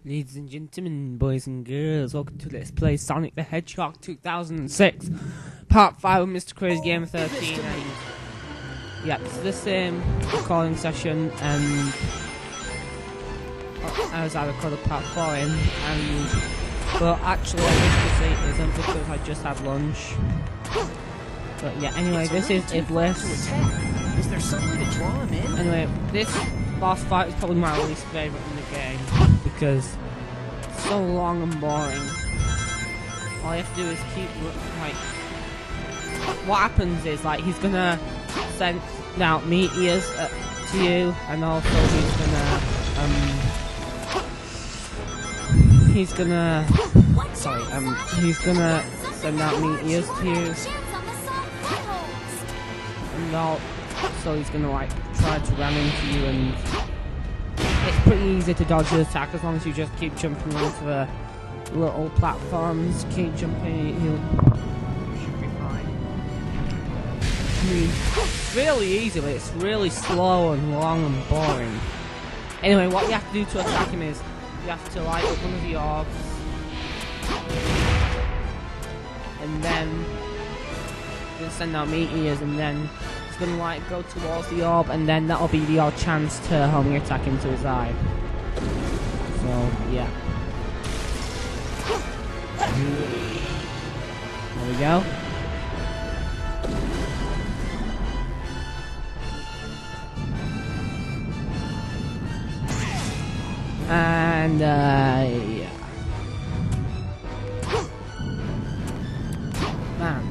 Ladies and gentlemen, boys and girls, welcome to Let's Play Sonic the Hedgehog 2006, Part 5 of Mr. Crazy Game 13, and yeah, it's the same recording session, and as I recorded Part 4 in, and, well, actually I wish to say it isn't because I just had lunch, but yeah, anyway, this is Iblis. Is there some way to draw him in? Anyway, this boss fight is probably my least favourite in the game, because it's so long and boring. All you have to do is keep, like, what happens is, like, he's gonna send out meteors to you, and also he's gonna send out meteors to you, and also he's gonna, like, try to ram into you, and it's pretty easy to dodge the attack as long as you just keep jumping onto the little platforms, keep jumping, you should be fine. I mean, it's really easy, but it's really slow and long and boring. Anyway, what you have to do to attack him is, you have to light up one of the orbs, and then you'll send out meteors, and then gonna like go towards the orb, and then that'll be your chance to homing attack into his eye. So yeah. There we go. And yeah. Man,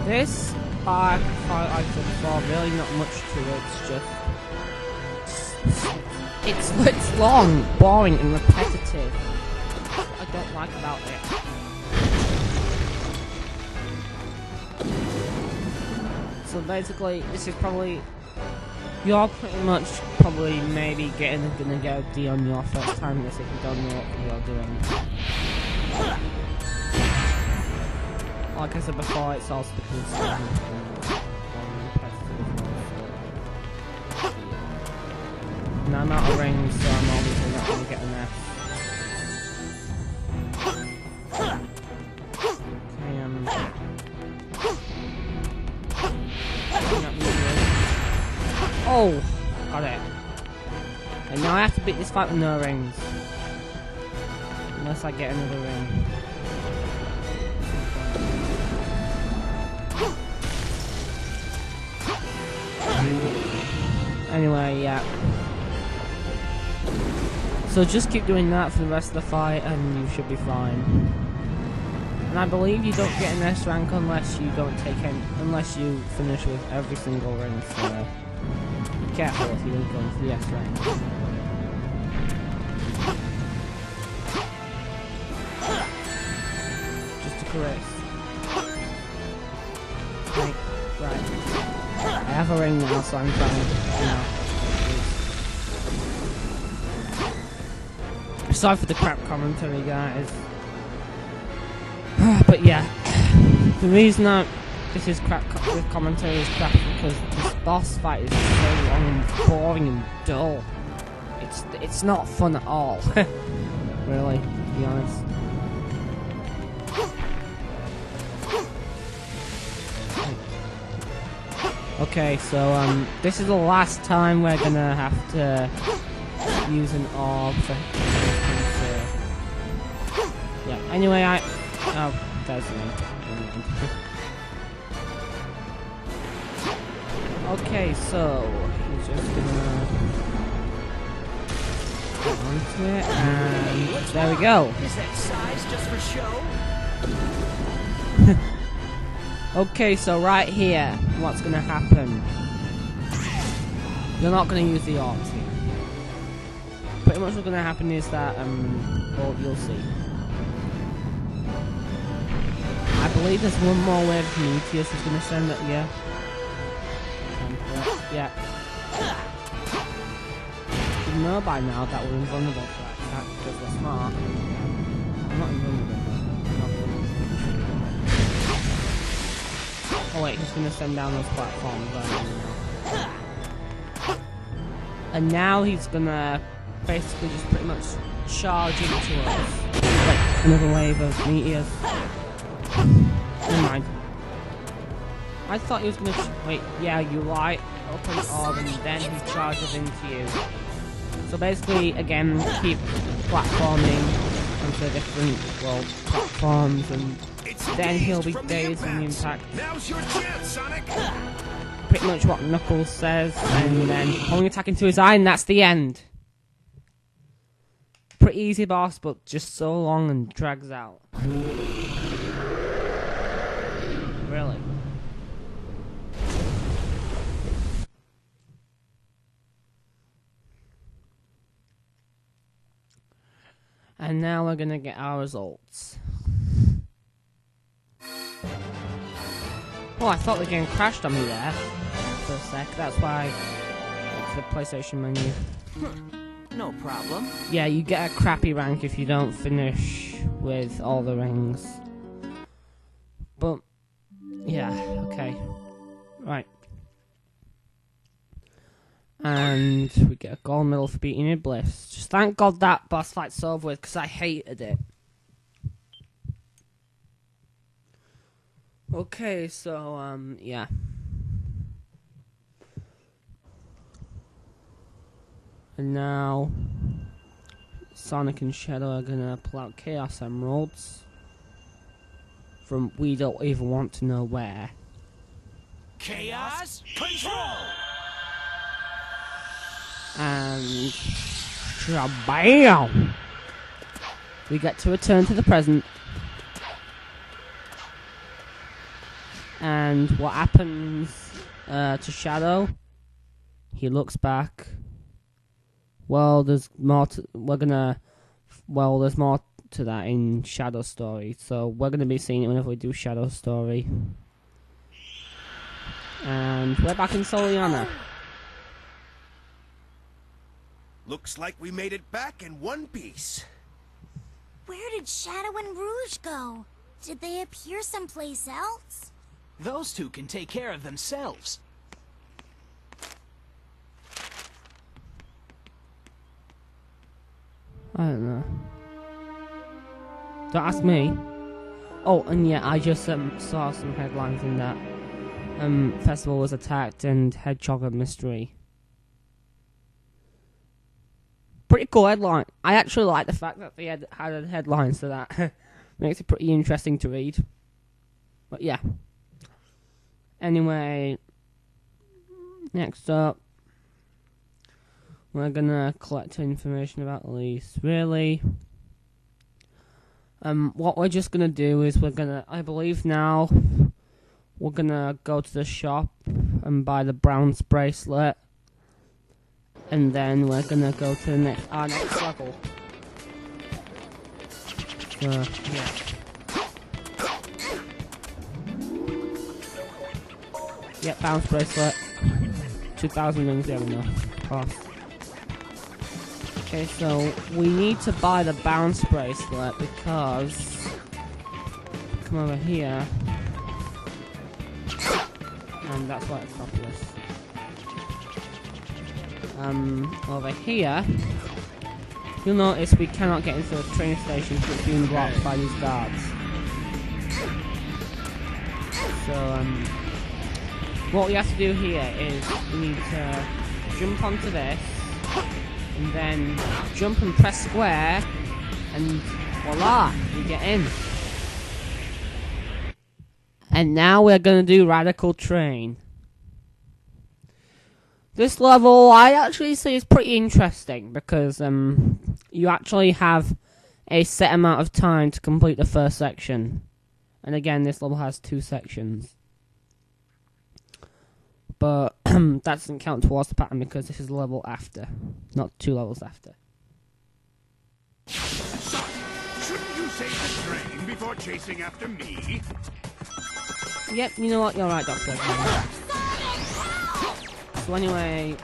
this part I said before, really not much to it, it's long, boring and repetitive. That's what I don't like about it. So basically, this is probably, you're pretty much probably maybe gonna get a D on your first time this if you don't know what you're doing. Like I said before, it's also because and I'm out of range, so I'm obviously not going to get an F. Oh! Got it. And now I have to beat this fight with no rings. Unless I get another ring. Anyway, yeah. So just keep doing that for the rest of the fight and you should be fine. And I believe you don't get an S rank unless you unless you finish with every single ring, so be careful if you don't go for the S rank. Just a caress. Right. I have a ring now, so I'm trying, you know. Sorry for the crap commentary, guys. But yeah, the reason this is crap, this commentary is crap is because this boss fight is so long and boring and dull. It's not fun at all. Really, to be honest. Okay, so this is the last time we're gonna have to use an orb for yeah, anyway, that's me. Okay, so he's just gonna get onto it, and there we go. Is that size just for show? Okay, so right here, what's gonna happen? You're not gonna use the orbs here. Pretty much what's gonna happen is that, well, you'll see. I believe there's one more wave of meteors he's gonna send at you. Yeah. You know by now that we're invulnerable to that attack because we're smart. I'm not invulnerable. Oh wait, he's gonna send down those platforms right now. And now he's gonna basically just pretty much charge into us. Like another wave of meteors. Never mind. I thought he was gonna. Wait, yeah, you light open the orb and then he charges into you. So basically, again, keep platforming onto different platforms, and then he'll be dazed from the impact. Now's your chance, Sonic. Pretty much what Knuckles says, and then pulling attack into his eye, and that's the end. Pretty easy boss, but just so long and drags out. Really. And now we're gonna get our results. Oh, I thought the game crashed on me there for a sec. That's why it's the PlayStation menu. No problem. Yeah, you get a crappy rank if you don't finish with all the rings. But, yeah, okay. Right. And we get a gold medal for beating Iblis. Just thank God that boss fight's over with, because I hated it. Okay, so, yeah. And now, Sonic and Shadow are gonna pull out Chaos Emeralds from we don't even want to know where. Chaos Control! And shabam! We get to return to the present. And what happens to Shadow? He looks back. Well, there's more to, there's more to that in Shadow's story, so we're gonna be seeing it whenever we do Shadow's story. And we're back in Soliana. Looks like we made it back in one piece. Where did Shadow and Rouge go? Did they appear someplace else? Those two can take care of themselves. I don't know. Don't ask me. Oh, and yeah, I just saw some headlines in that Festival was attacked and Hedgehog a mystery. Pretty cool headline. I actually like the fact that they had a headline, so that makes it pretty interesting to read. But yeah. Anyway, next up, we're gonna collect information about Elise. Really? What we're just gonna do is I believe now, we're gonna go to the shop and buy the Brown's bracelet. And then we're gonna go to our next level. So, yeah. Yep, bounce bracelet. 2,000 rings, there we go. Cost. Okay, so we need to buy the bounce bracelet because... Come over here. And that's why it's Acropolis. Over here, you'll notice we cannot get into the train station because it's being blocked by these guards. So, what we have to do here is we need to jump onto this, and then jump and press square, and voila, we get in. And now we're gonna do Radical Train. This level, I actually say, is pretty interesting because you actually have a set amount of time to complete the first section. And again, this level has 2 sections. But that doesn't count towards the pattern because this is the level after, not 2 levels after. Shouldn't you save the train before chasing after me? Yep, you know what? You're right, Doctor. So anyway...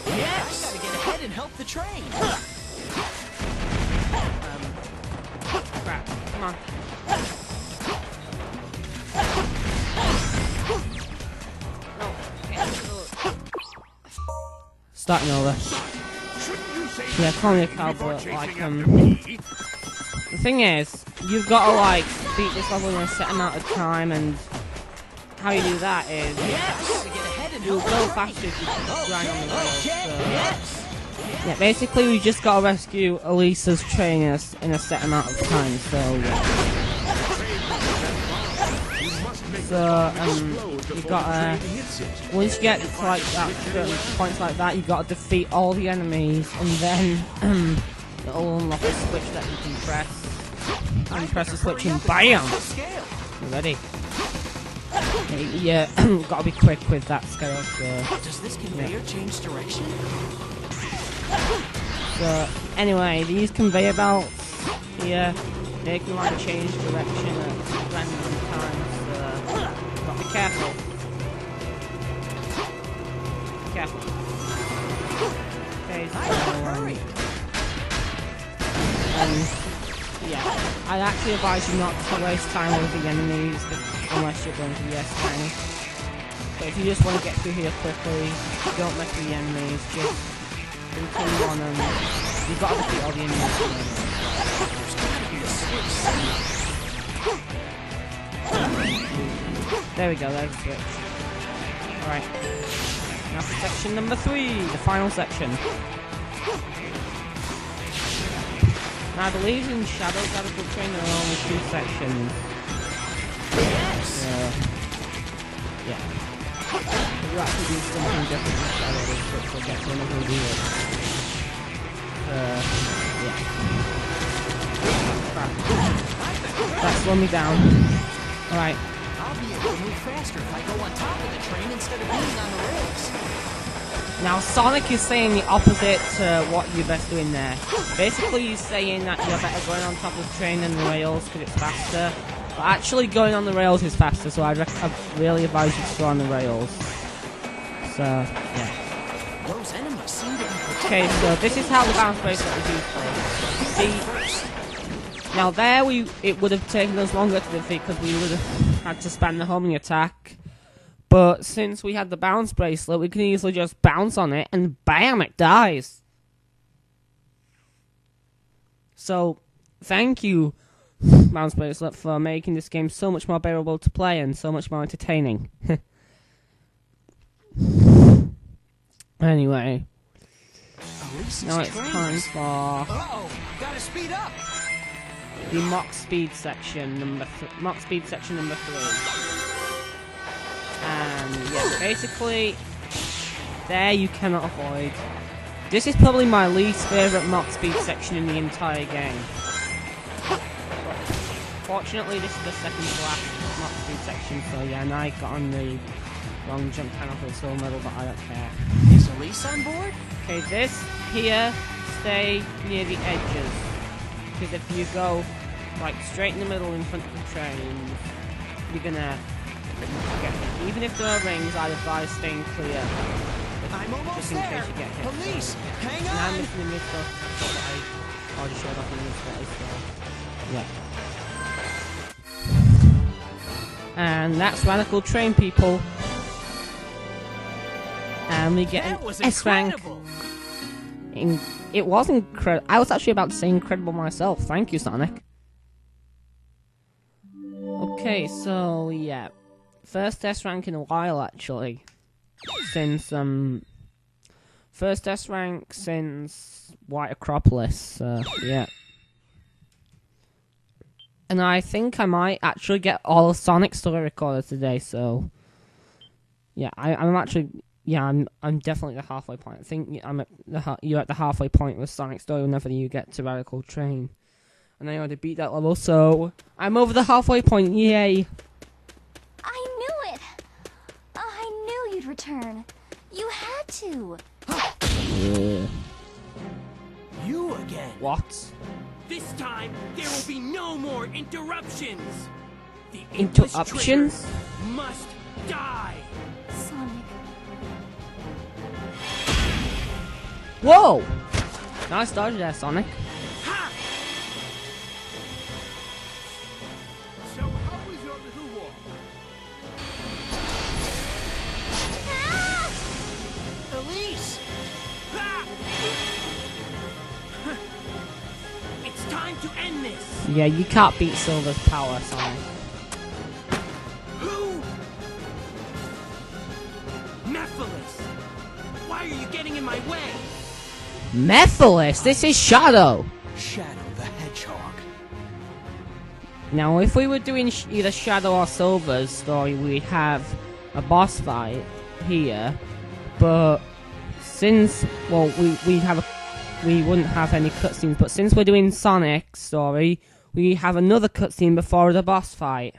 Yes! I gotta get ahead and help the train! Crap. Come on. No. Starting over. Shouldn't you save chase call me a after cow, before but chasing like after me? the thing is, you've got to like beat this level in a set amount of time, and how you do that is you'll go faster if you grind on the rails. So. Yeah, basically we just gotta rescue Elisa's trainers in a set amount of time, so yeah. So, you've gotta, once you get to like that, certain points like that, you've gotta defeat all the enemies, and then, it'll unlock a switch that you can press, and press the switch and BAM! You're ready. Yeah, gotta be quick with that scale, so... Does this conveyor change direction? So, anyway, these conveyor belts here, they can like change direction at random times, so gotta be careful. Be careful. Okay, so, yeah, I actually advise you not to waste time with the enemies unless you're going to the S-Tank. But if you just want to get through here quickly, don't mess with the enemies, just continue on and you've got to defeat all the enemies. There we go, there's the switch. Alright. Now for section number 3, the final section. Now I believe in Shadow's Radical Train there are only 2 sections. Yeah. You actually do something different with Shadow's, which we'll get to whenever we do it. Yeah. Crap. That slowed me down. Alright. I'll be able to move faster if I go on top of the train instead of being on the rails. Now Sonic is saying the opposite to what you're best doing there. Basically he's saying that you're better going on top of the train than the rails because it's faster. But actually going on the rails is faster, so I'd really advise you to go on the rails. So, yeah. Those enemies seem to be Okay, so this is how the bounce bracelet is useful. See, now there it would have taken us longer to defeat because we would have had to spam the homing attack. But since we had the bounce bracelet, we can easily just bounce on it and BAM! It dies. So, thank you, bounce bracelet, for making this game so much more bearable to play and so much more entertaining. Anyway, now it's time for Uh-oh, gotta speed up. the Mach Speed section number 3. And yeah, basically, there you cannot avoid. This is probably my least favourite Mach Speed section in the entire game. But fortunately, this is the second to last Mach Speed section, so yeah, and I got on the wrong jump panel for the silver medal, but I don't care. Is Elise on board? Okay, this here, stay near the edges. Because if you go like straight in the middle in front of the train, you're gonna get hit. Even if there are rings, I'd advise staying clear. I'm almost just in there. case you get hit. Police, hang And I'm on. missing the mid stuff. I'll just show it off in this way. Yeah. And that's Radical Train, people. And we get That an was S rank. incredible. It was incredible. I was actually about to say incredible myself. Thank you, Sonic. Okay, so yeah, first S rank in a while actually. Since first S rank since White Acropolis. Yeah. And I think I might actually get all of Sonic's story recorded today. So yeah, I'm actually. Yeah, I'm definitely at the halfway point. I think I'm at you're at the halfway point with Sonic Story whenever you get to Radical Train. And I already beat that level, so I'm over the halfway point, yay! I knew it! I knew you'd return. You had to. You again. What? This time, there will be no more interruptions! The Interruptions? traitor must die! Sonic. Whoa! Nice dodge there, Sonic. Ha! So how was your little walk? Elise. Ha! time to end this. Yeah, you can't beat Silver's power, Sonic. Who? Mephiles. Why are you getting in my way? Mephiles, this is Shadow. Shadow the Hedgehog. Now, if we were doing either Shadow or Silver's story, we'd have a boss fight here, but since, well, we wouldn't have any cutscenes, but since we're doing Sonic's story, we have another cutscene before the boss fight.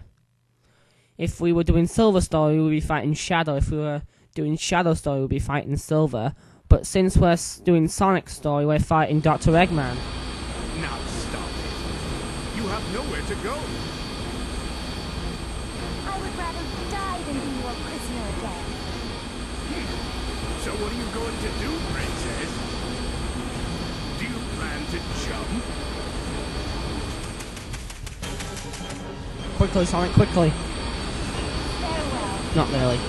If we were doing Silver's story, we'd be fighting Shadow. If we were doing Shadow's story, we'd be fighting Silver. But since we're doing Sonic's story, we're fighting Dr. Eggman. Now stop it. You have nowhere to go. I would rather die than be your prisoner again. So what are you going to do, Princess? Do you plan to jump? Quickly, Sonic, quickly. Farewell. Not really.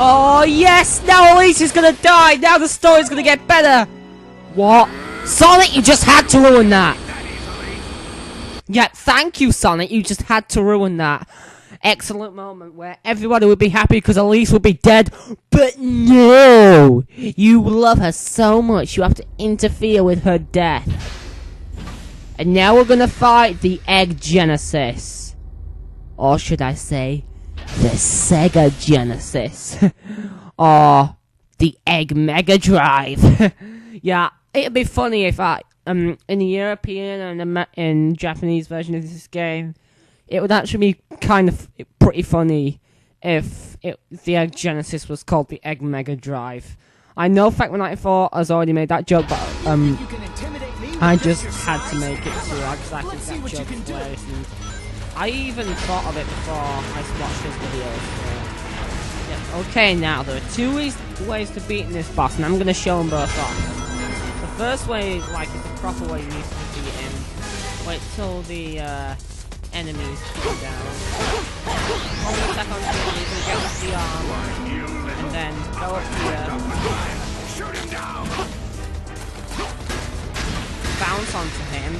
Oh, yes! Now Elise is gonna die! Now the story's gonna get better! What? Sonic, you just had to ruin that! That easily. Yeah, thank you, Sonic. You just had to ruin that. Excellent moment where everybody would be happy because Elise would be dead. But no! You love her so much, you have to interfere with her death. And now we're gonna fight the Egg Genesis. Or should I say, the Sega Genesis. Or the Egg Mega Drive. Yeah, it'd be funny if in the European and in Japanese version of this game, it would actually be kind of pretty funny if the Egg Genesis was called the Egg Mega Drive. I know Fact94 has already made that joke, but You can intimidate me with I just just your had to size? make it too. I just Let's see think what that you joke's can do. hilarious, and I even thought of it before I watched his videos. So. Yeah. Okay, now there are two ways to beat this boss, and I'm going to show them both off. The first way, like, is the proper way you need to defeat him. Wait till the enemies come down. Hold the attack on the enemies and get the arm, and then go up here, Shoot him down. bounce onto him,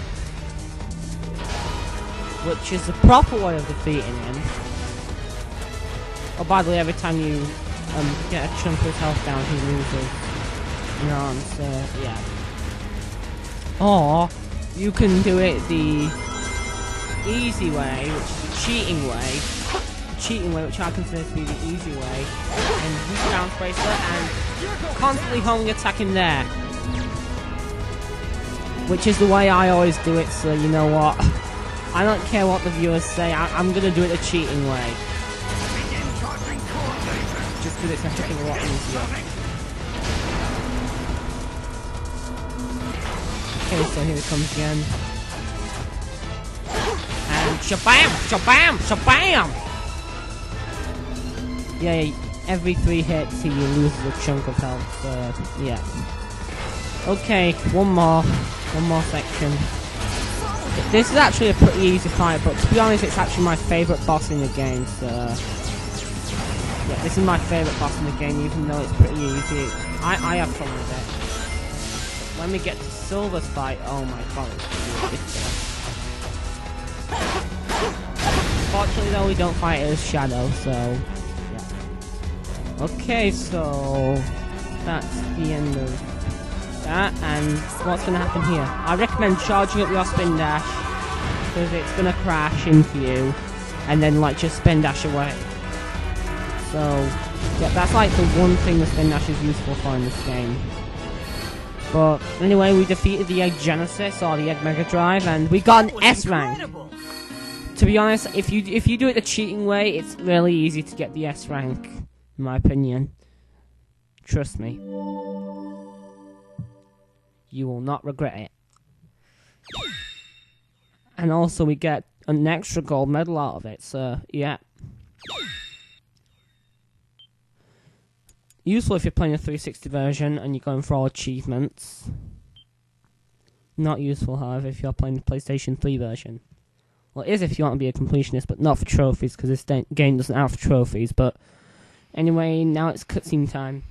which is the proper way of defeating him. Oh, by the way, every time you get a chunk of his health down, he loses an arm, so yeah. Or you can do it the easy way, which is the cheating way. The cheating way, which I consider to be the easy way, and use the down bracelet and constantly homing attack him there. Which is the way I always do it, so you know what? I don't care what the viewers say, I'm gonna do it the cheating way. Begin charging core laser. Just because it's a heck of a lot easier. Okay, so here it comes again. And shabam! Shabam! Shabam! Yeah, every 3 hits he loses a chunk of health, so yeah. Okay, one more section. This is actually a pretty easy fight, but to be honest, it's actually my favourite boss in the game, so yeah, this is my favourite boss in the game, even though it's pretty easy. I have fun with it. But when we get to Silver's fight, oh my god, it's really ridiculous. Fortunately though, we don't fight as Shadow, so yeah. Okay, so that's the end of that, and what's going to happen here? I recommend charging up your spin dash, because it's going to crash into you, and then like just spin dash away. So yeah, that's like the one thing the spin dash is useful for in this game. But anyway, we defeated the Egg Genesis, or the Egg Mega Drive, and we got an S rank. Incredible. To be honest, if you do it the cheating way, it's really easy to get the S rank, in my opinion. Trust me. You will not regret it. And also we get an extra gold medal out of it, so yeah. Useful if you're playing a 360 version and you're going for all achievements. Not useful, however, if you're playing the PlayStation 3 version. Well, it is if you want to be a completionist, but not for trophies, because this game doesn't have trophies. But anyway, now it's cutscene time.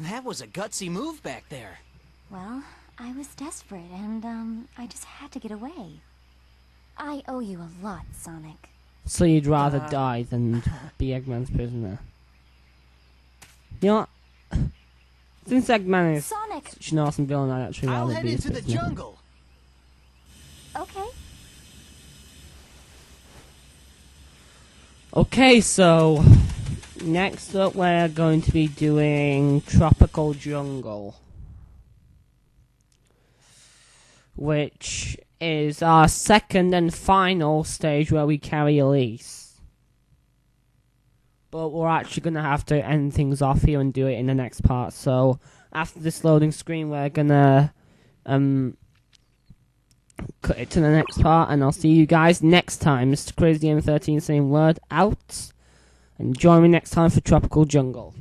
That was a gutsy move back there. Well, I was desperate and, I just had to get away. I owe you a lot, Sonic. So you'd rather die than be Eggman's prisoner? You know what? Since Eggman is Sonic! such an awesome villain, I'd actually I'll rather head be his into the prisoner. jungle. Okay. Okay, so next up we're going to be doing Tropical Jungle, which is our second and final stage where we carry Elise. But we're actually going to have to end things off here and do it in the next part. So after this loading screen, we're going to cut it to the next part, and I'll see you guys next time. Mr. Crazy M13 saying word out, and join me next time for Tropical Jungle.